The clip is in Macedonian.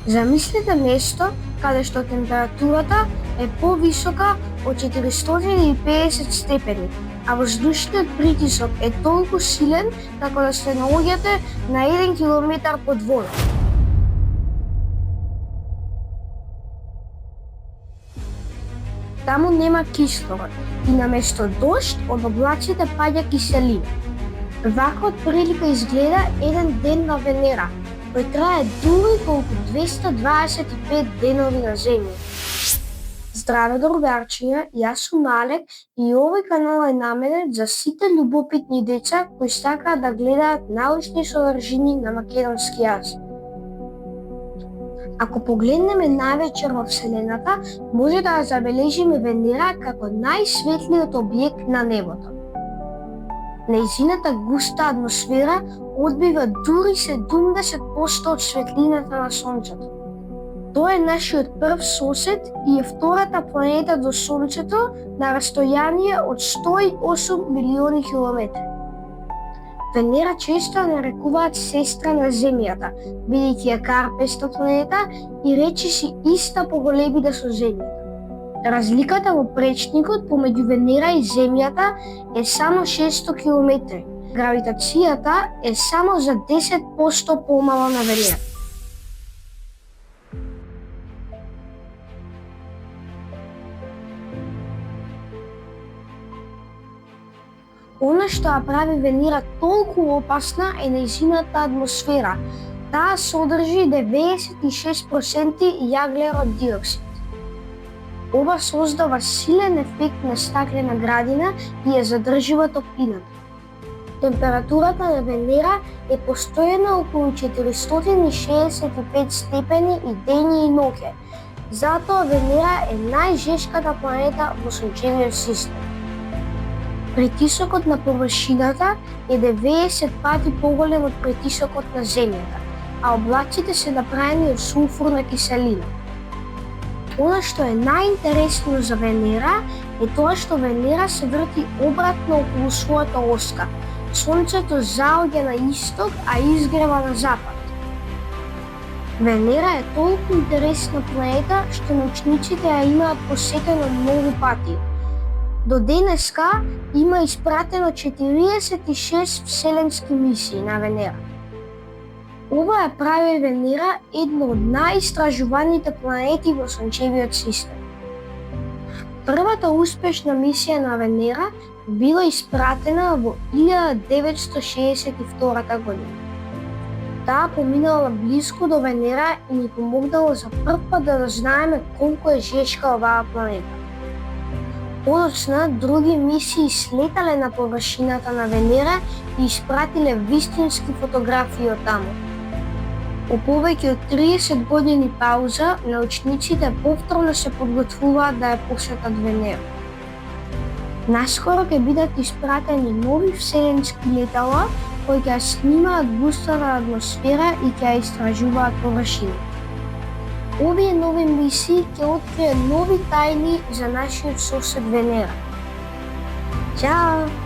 Замислете место каде што температурата е повисока од 450 степени, а воздушниот притисок е толку силен како да се наоѓате на 1 километар под вода. Таму нема кислород и наместо дожд од облаците паѓа киселина. Вака од прилика изгледа еден ден на Венера, кој трае дури колку 225 денови на Земја. Здраве другарчиња, јас сум Алек и овој канал е наменет за сите љубопитни деца кои сакаат да гледаат научни содржини на македонски јазик. Ако погледнеме навечер во Вселената, може да ја забележиме Венера како најсветлиот објект на небото. Нејзината густа атмосфера одбива дури 70% од светлината на Сонцето. Тоа е нашиот прв сосед и е втората планета до Сонцето на растојание од 108 милиони километри. Венера често ја нарекуваат сестра на Земјата, бидејќи е карпеста планета и речиси иста по големина со Земјата. Разликата во пречникот помеѓу Венера и Земјата е само 600 километри. Гравитацијата е само за 10% помала на Венера. Она што ја прави Венера толку опасна е нејзината атмосфера. Таа содржи 96% јаглерод диоксид. Ова создава силен ефект на стаклена градина и ја задржува топлината. Температурата на Венера е постојана околу 465 степени и дење и ноќе. Затоа Венера е најжешката планета во сончевиот систем. Притисокот на површината е 90 пати поголем од притисокот на Земјата, а облаците се направени од сулфурна киселина. Она што е најинтересно за Венера е тоа што Венера се врти обратно околу својата оска. Сонцето заоѓа на исток, а изгрева на запад. Венера е толку интересна планета што научниците ја имаат посетено многу пати. До денеска има испратено 46 вселенски мисии на Венера. Ова ја прави Венера една од најистражуваните планети во сончевиот систем. Првата успешна мисија на Венера била испратена во 1962 година. Таа поминала блиску до Венера и ни помогнала за прв пат да знаеме колку е жешка оваа планета. Подоцна, други мисии слетале на површината на Венера и испратиле вистински фотографии од таму. По повеќе од 30 години пауза, научниците повторно се подготвуваат да ја посетат Венера. Наскоро ќе бидат испратени нови вселенски летала кои ќе ја снимаат густата атмосфера и ќе ја истражуваат површината. Овие нови мисии ќе откријат нови тајни за нашиот сосед Венера. Чао!